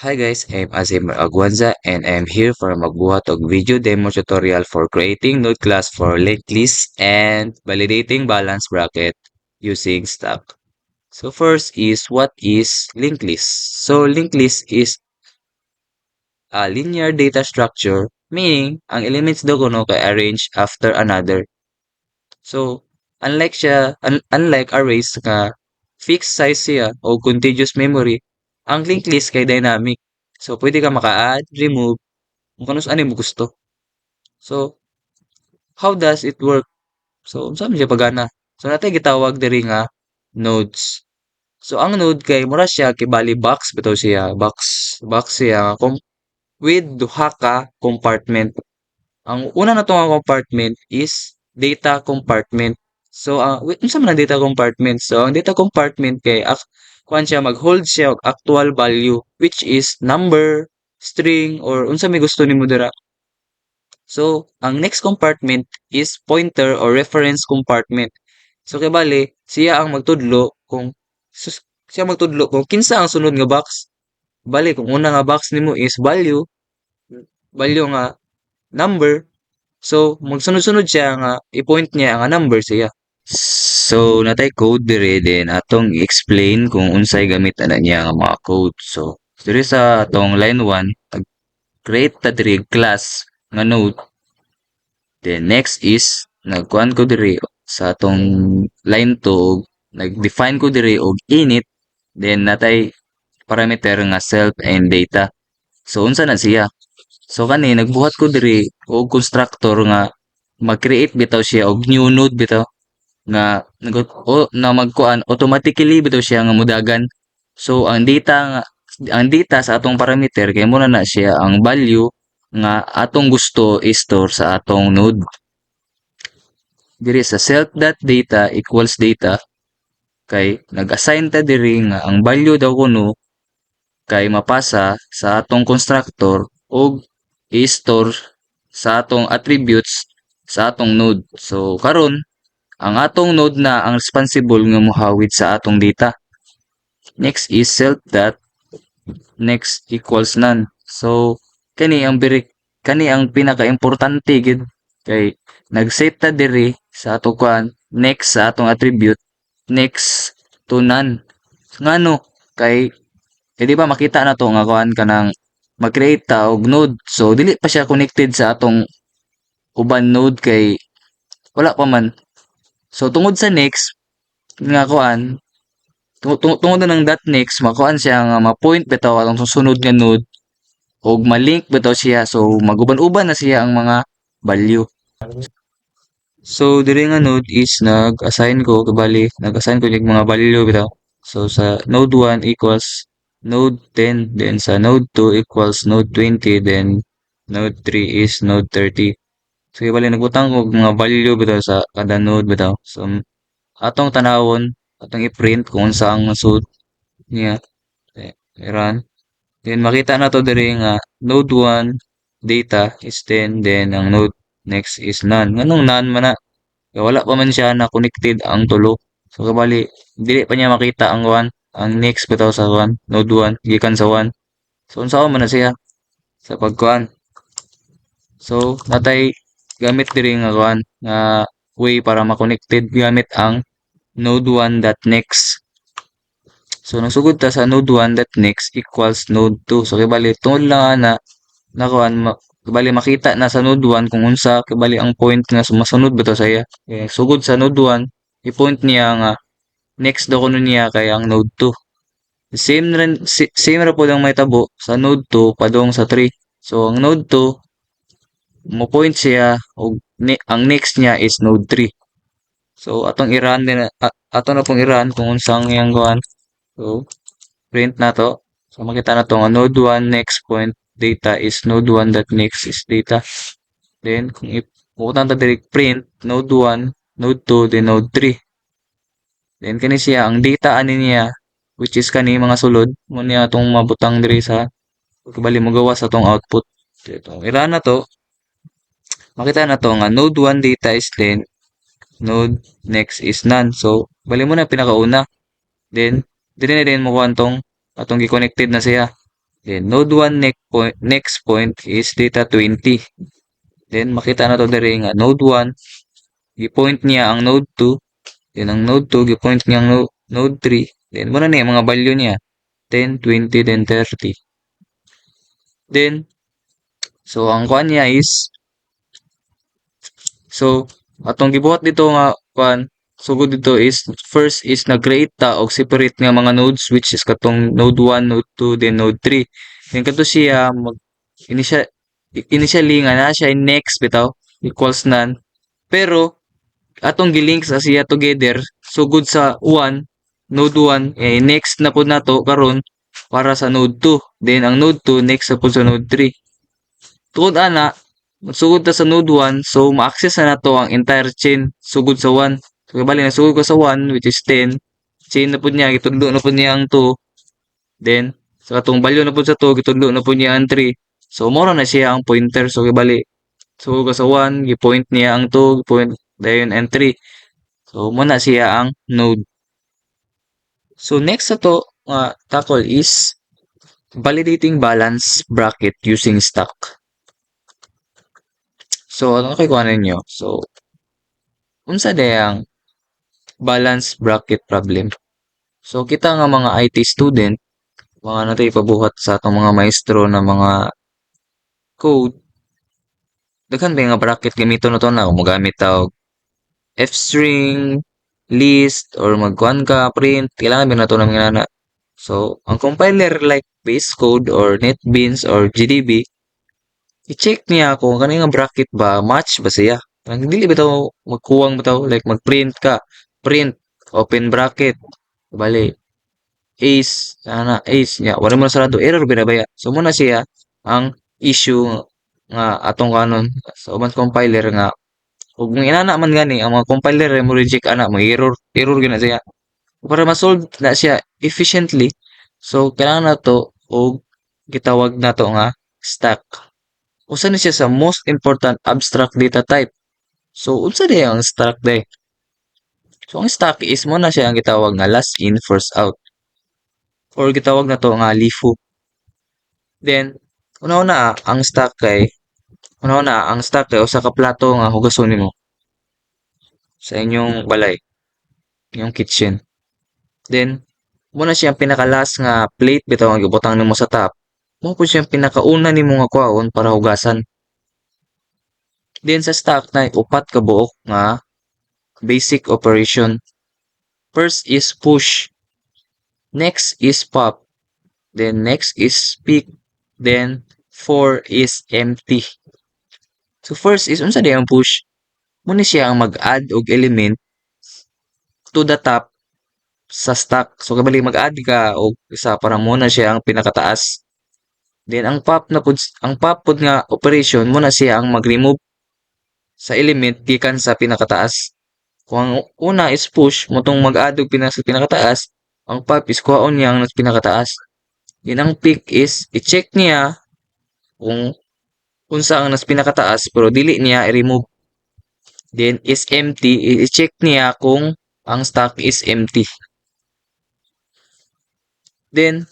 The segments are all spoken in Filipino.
Hi guys, I'm Azim Agwanza and I'm here for magbuhat og video demo tutorial for creating node class for linked list and validating balance bracket using stack. So first is what is linked list? So linked list is a linear data structure, meaning ang elements daw kuno kay arranged after another. So unlike arrays nga fixed size siya o contiguous memory, ang linked list kay dynamic. So pwede ka maka-add, remove kung ano sa mo gusto. So, how does it work? So, unsa man siya pagana? So, natay gitawag diri nga nodes. So, ang node kay mura siya kibali box bitaw siya, box siya with duha ka compartment. Ang una na nga compartment is data compartment. So, unsa man ang data compartment? So, ang data compartment kay kuan siya mag-hold siya og actual value which is number, string or unsa may gusto nimo dira. So, ang next compartment is pointer or reference compartment. So, kay bale, siya magtudlo kung kinsa ang sunod nga box. Bale, kung una nga box nimo is value nga number. So, magsunod-sunod siya nga i-point niya nga number siya. So, natay code dire din atong i-explain kung unsay gamit ana niya nga mga code. So, dire sa atong line 1, create ta diri class nga node. Then next is nagkuan ko diri sa atong line 2 nag-define ko diri og init then natay parameter nga self and data. So unsa na siya? So kani nagbuhat ko diri og constructor nga mag-create bitaw siya og new node bitaw nga na magkuan automatically bitaw siya nga mudagan. So ang data sa atong parameter kay mo na siya ang value nga atong gusto i-store sa atong node. Diri sa self.data equals data kay nag-assign ta diri nga ang value daw kuno kay mapasa sa atong constructor og i-store sa atong attributes sa atong node. So karon ang atong node na ang responsible nga mohawid sa atong data. Next is self.next equals none. So kani ang pinaka-importante gid kay nag-set ta diri sa atong kuan next sa atong attribute next to none. Ngano kay di ba makita na to nga kuan kanang mag-create ta og node. So dili pa siya connected sa atong uban node kay wala pa man. So tungod sa next nga kuan tungod na ng dot next makuan siya nga ma-point bitaw atong susunod nga node og ma-link bitaw siya so maguban-uban na siya ang mga value. So diri nga node is nag-assign ko yung mga value bitaw. So sa node 1 equals node 10, then sa node 2 equals node 20, then node 3 is node 30. So bali nagbutang ko mga value bitaw sa kada node bitaw. So atong tanawon, atong i-print kung unsa ang nasud niya. I-run. Then makita na to diri nga node 1 data is 10, then ang node next is none. Nganong none man na? Kaya wala pa man siya na connected ang tulo. So kabali dili pa niya makita ang 1, ang next bitaw sa 1, node 1 gikan sa 1. So unsa man na siya sa pagkuan. So natay gamit diri nga kuan nga way para ma-connected gamit ang node 1.next. So nagsugod ta sa node 1.next equals node 2. So kibali tungod lang na kuan kibali makita na sa node 1 kung unsa kibali ang point nga sumasunod bitaw sa iya. Sugod sa node 1 i-point niya nga next daw kuno niya kay ang node 2. Same ra po ang may tabo sa node 2 padung sa 3. So ang node 2 mo point siya og ang next niya is node 3. So atong i-run din ato na pong i-run kung unsang iyang kuan. So print na to. So makita na to nga node 1 next point data is node 1 dot next is data. Then kung iputan ta direct print node 1, node 2, then node 3. Then kani siya ang data ani niya which is kani mga sulod mo niya atong mabutang diri sa bali mo gawas atong output. Ito, i-run na to. Makita na to nga node 1 data is 10, node next is none. So bali mo na pinakauna. Then dili na din mo kuha tong atong gi-connected na siya. Then node 1 next point is data 20. Then makita na to diri nga node 1 gi-point niya ang node 2, then ang node 2 gi-point niya ang node 3. Then muna ni mga value niya 10, 20, then 30. Then so ang kuan niya is so atong gibuhat dito nga kuan sugod dito is first is nag-create ta og separate nga mga nodes which is katong node 1, node 2, then node 3. Then kadto siya mag initially nga na siya next bitaw equals none. Pero atong gilink sa siya together sugod sa 1 node 1 eh next na pud nato karon para sa node 2. Then ang node 2 next na pud sa node 3. Tungod ana magsugod ta sa node 1 so ma-access na nato ang entire chain sugod sa 1. So bali na sugod ko sa 1 which is 10. Chain na pud niya gitudlo na pud niya ang 2. Then sa katong value na pud sa 2 gitudlo na pud niya ang 3. So mora na siya ang pointer so bali sugod ka sa 1 gi-point niya ang 2 gi-point dayon ang 3. So muna siya ang node. So next sa to tackle is validating balance bracket using stack. So ano kay kuhanin nyo? So unsa dayang balance bracket problem? So kita nga mga IT student, mga natay pabuhat sa atong mga maestro na mga code, daghan ba nga bracket gamiton na to na kung magamit ta og f-string, list, or magkuhan ka, print, kailangan ba na to ng mga. So, ang compiler like VS Code or NetBeans or GDB, i-check niya kung kanina bracket ba, match ba siya. Ang dili ba ito magkuwang ba ito, like mag-print ka, print, open bracket, bali, ace niya, wala mo na sarado, error binabaya. So, muna siya ang issue nga atong kanon sa ubang compiler nga ug kung inana man gani ang mga compiler mo reject ana mo error gina siya para ma-solve na siya efficiently. So kailangan nato og gitawag nato nga stack. Usa ni siya sa most important abstract data type. So unsa di ang stack day? So ang stack is mo na siya ang gitawag nga last in first out or gitawag nato nga LIFO. Then una-una ang stack kay usa ka plato nga hugason nimo sa inyong balay, inyong kitchen. Then muna siyang pinakalas nga plate bitaw ang gibutang nimo sa top. Mo po siyang pinakauna nimo nga kuhaon para hugasan. Then sa stack na upat ka buok nga basic operation. First is push. Next is pop. Then next is pick. Then 4 is empty. So first is unsa di ang push? Muna siya ang mag-add og element to the top sa stack. So kabali mag-add ka og isa para muna siya ang pinakataas. Then ang pop pod nga operation muna siya ang mag-remove sa element gikan sa pinakataas. Kung ang una is push motong mag-add og pinakataas, ang pop is kuhaon niya ang pinakataas. Then ang pick is i-check niya kung unsa ang nas pinakataas pero dili niya i-remove. Then is empty, i-check niya kung ang stack is empty. Then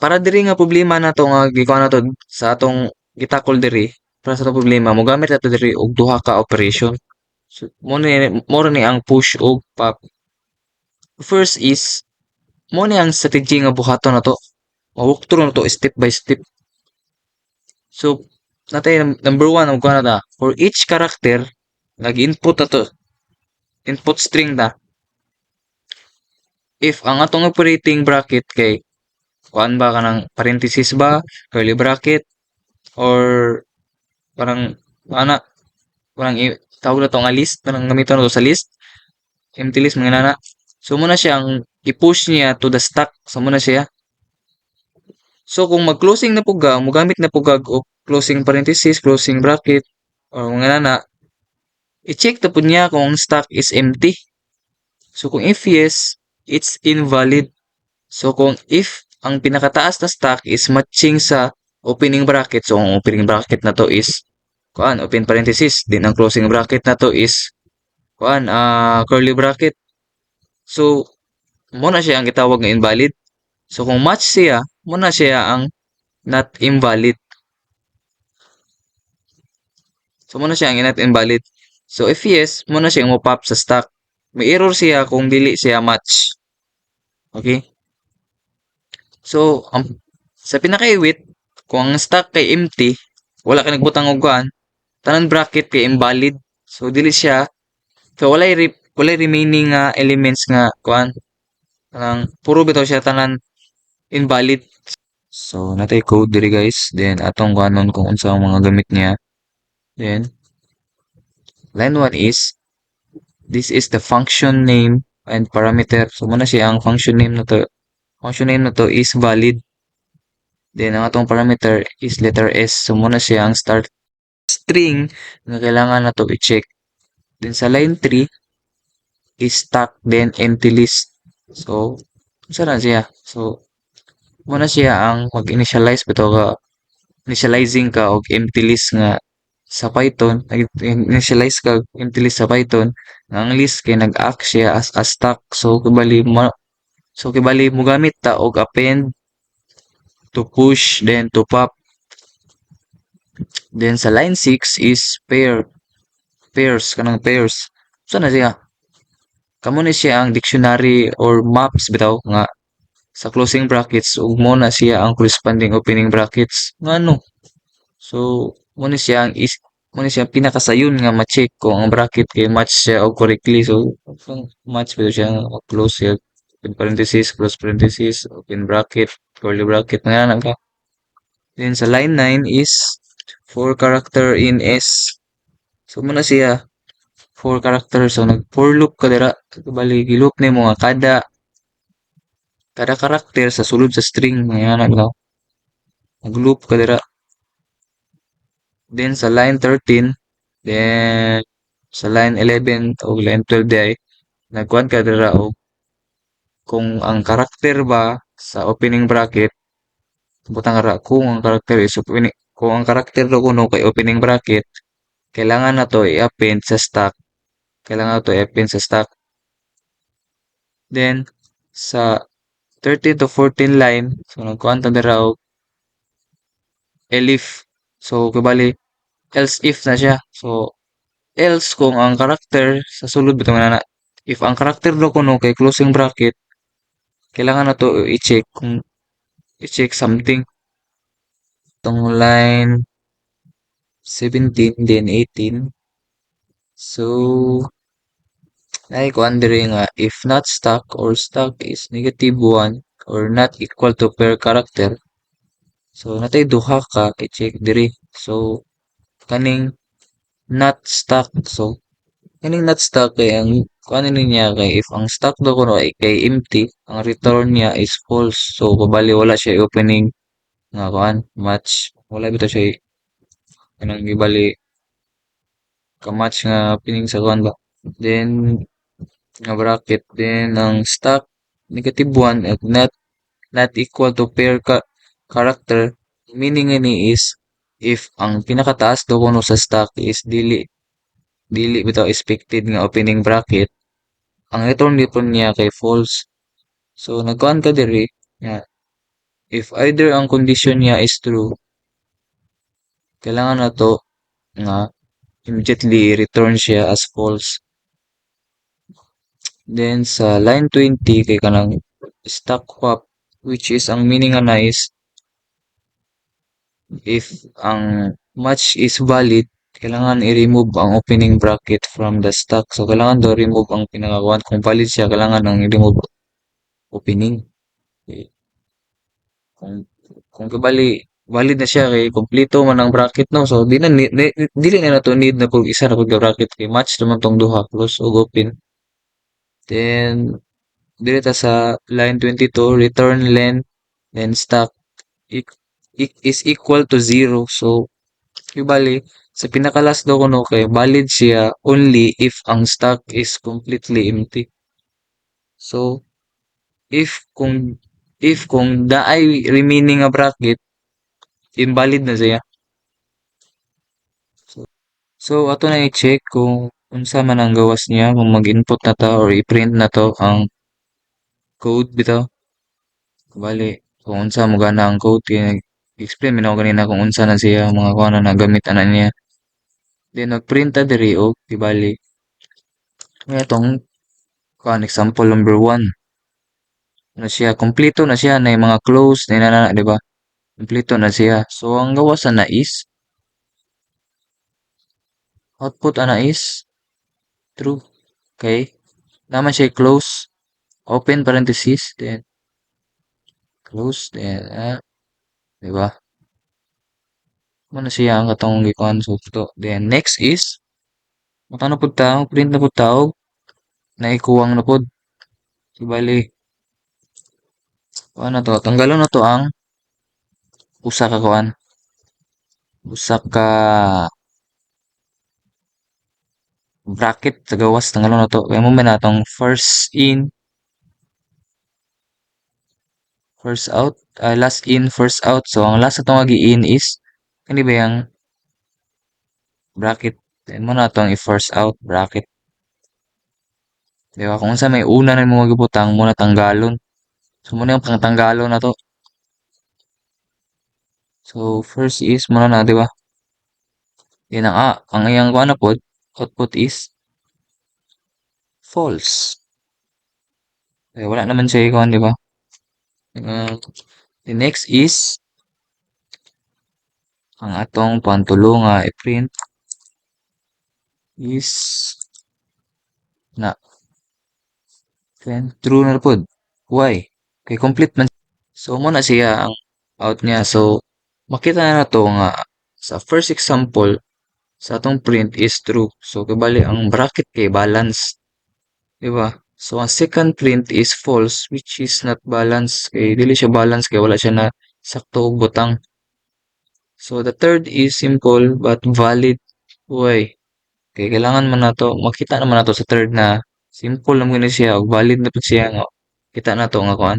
para diri nga problema nato nga gikuha nato sa atong gitakol diri para sa atong problema mo gamit nato diri og duha ka operation. So mo ni ang push og pop. First is mo ni ang strategy nga buhaton nato. Mawalk through nato step by step. So natay number 1 og kuha na for each character nag-input nato input string na. If ang atong operating bracket kay kuan ba kanang parenthesis ba, curly bracket, or parang tawag na to nga list, parang gamiton na to sa list, empty list mga nana. So muna siya ang i-push niya to the stack. So muna siya. So kung mag-closing na puga, mogamit na pugag o closing parenthesis, closing bracket, or mga nana, i-check na po niya kung ang stack is empty. So kung if yes, it's invalid. So kung if ang pinakataas na stack is matching sa opening bracket, so ang opening bracket na to is open parenthesis, din ang closing bracket na to is curly bracket. So mo na siya ang gitawag nga invalid. So kung match siya, mo na siya ang not invalid. So muna siya ang not invalid. So if yes, muna siya mo pop sa stack. May error siya kung dili siya match. Okay? So sa pinakaiwit, kung ang stack kay empty, wala ka nagbutang og kuan, tanan bracket kay invalid. So dili siya, so walay remaining nga elements nga kuan, kanang puro bitaw siya tanan invalid. So natay code diri guys. Then atong kuanon kung unsa ang mga gamit niya. Then line 1 is this is the function name and parameter. So muna siya ang function name na to. Function name na to is valid. Then ang atong parameter is letter S. So muna siya ang start string na kailangan na to i-check. Then sa line 3 is stack then empty list. So unsa na siya? So muna siya ang mag-initialize bitaw ka, initializing ka og empty list nga sa Python, nag-initialize ka empty list sa Python, nga ang list kay nag-act siya as a stack. So kibali mo gamit ta og append to push then to pop. Then sa line 6 is pairs kanang pairs. So na siya? Kamo ni siya ang dictionary or maps bitaw nga sa closing brackets ug mo na siya ang corresponding opening brackets. Ngano? So mo ni siya ang mo ni siya ang pinakasayon nga ma-check kung ang bracket kay match siya og correctly. So kung match bitaw siya close siya, open parenthesis, close parenthesis, open bracket, curly bracket, nga na ka. Then sa line 9 is 4 character in S. So muna siya 4 characters. So nag for loop ka dira. Bali giloop ni mo nga kada karakter sa sulod sa string nga na nag-loop ka dira. Then sa line 13, then sa line 11 o line 12 day, nagkuhan ka dira og kung ang karakter ba sa opening bracket, butang ra kung ang karakter is opening, kung ang karakter do kuno kay opening bracket, kailangan na to i-append sa stack. Kailangan na to i-append sa stack. Then sa 13 to 14 line, so nagkuhan ta dira og elif. So kabali else if na siya. So else kung ang karakter sa sulod bitaw na if ang karakter do kuno kay closing bracket, kailangan na to i-check kung i-check something. Tong line 17 then 18. So ay kuan diri nga if not stuck or stuck is negative 1 or not equal to per character. So natay duha ka i-check diri. So kaning not stuck. So kaning not stuck kay ang kuan niya kay if ang stuck do kuno ay kay empty, ang return niya is false. So kabali wala siya opening nga kuan match. Wala bitaw siya kanang gibali ka-match nga pining sa kuan ba. Then nga bracket then ang stock negative 1 at not equal to pair character. Meaning ni is if ang pinakataas do kuno sa stock is dili bitaw expected nga opening bracket, ang return dipon niya kay false. So nagkuan ka diri nga if either ang condition niya is true, kailangan na to nga immediately return siya as false. Then sa line 20 kay kanang stack swap, which is ang meaning na is if ang match is valid, kailangan i-remove ang opening bracket from the stack. So kailangan do remove ang pinakakuan. Kung valid siya, kailangan nang i-remove opening. Okay. Kung kabali valid na siya kay kompleto man ang bracket no. So dili na nato need na kung isa na kung bracket kay match naman tong duha close ug open. Then dito sa line 22 return length then stack is equal to 0. So ibali sa pinakalas do kuno kay valid siya only if ang stack is completely empty. So if kung daay remaining nga bracket, invalid na siya. So ato na i-check kung unsa man ang gawas niya kung mag-input na to or i-print na to ang code bitaw. Bali kung unsa mo gana ang code kay explain mo na ako kanina kung unsa na siya mga kuha na nagamit ana niya. Then nagprint ta diri og di bali. Nga itong kuha example number one. Na siya kompleto na siya na yung mga close na inana, di ba? Kompleto na siya. So ang gawa sa na is output ana is true. Okay? Naman siya close, open parenthesis, then close, then di ba? Ano siya ang katong gikuan so to. Then next is matano pud ta, print na pud ta og naikuwang na pud. Di bali, ano to, tanggalon na to ang usa ka kuan, usa ka bracket sa gawas tanggalon na to. Kaya mo man natong first in, first out, last in, first out. So ang last na itong in is kani ba yung bracket. Then mo na itong i-first out bracket. Di ba? Kung sa may una na mo magibutang, muna tanggalon. So muna yung pangtanggalon na to. So first is muna na, di ba? Yan ang iyang kuha na pod, output is false. Wala naman siya ikuan, di ba? The next is ang atong pantulo nga i-print is na then true na pod. Why? Kay complete man. So mo na siya ang out niya. So makita na to nga sa first example sa atong print is true. So kabali ang bracket kay balance. Di ba? So ang second print is false which is not balance. Kay dili siya balance kay wala siya na sakto og butang. So the third is simple but valid. Why? Kay kailangan man nato makita naman nato sa third na simple naman na siya ug valid na pud siya nga kita nato nga kuan.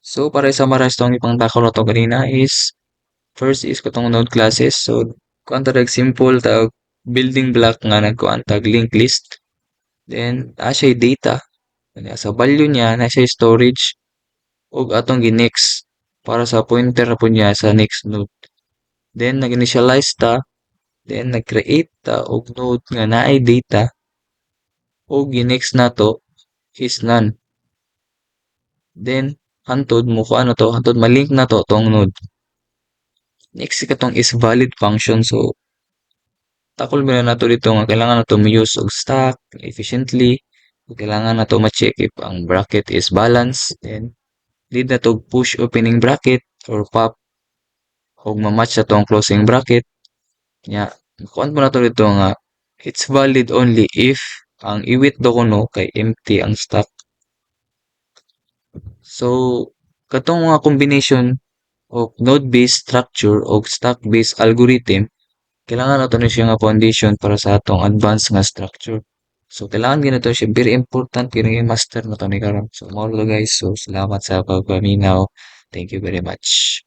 So para i-summarize tong ipangtakaw na to kanina is first is katong node classes. So kuan tag simple tag building block nga nagkuan tag linked list. Then siya data. Sa value niya na siya storage ug atong gi-next para sa pointer po niya sa next node. Then nag-initialize ta, then nag-create ta og node nga naay data ug gi-next nato is none. Then hantod mo ko ano to, hantod malink na to tong node. Next katong is valid function. So takol mo na nato dito nga kailangan nato ma-use og stack efficiently. Kailangan nato ma-check if ang bracket is balanced. Then lead na to push opening bracket or pop og ma-match na to ang closing bracket. Nya, kuan mo na to dito nga it's valid only if ang iwit do kuno kay empty ang stack. So katong mga combination of node-based structure o stack-based algorithm kailangan nato na siya nga foundation para sa atong advanced nga structure. So kailangan ginato siya very important kini master na to ni karon. So mao guys, so salamat sa pagpaminaw. Thank you very much.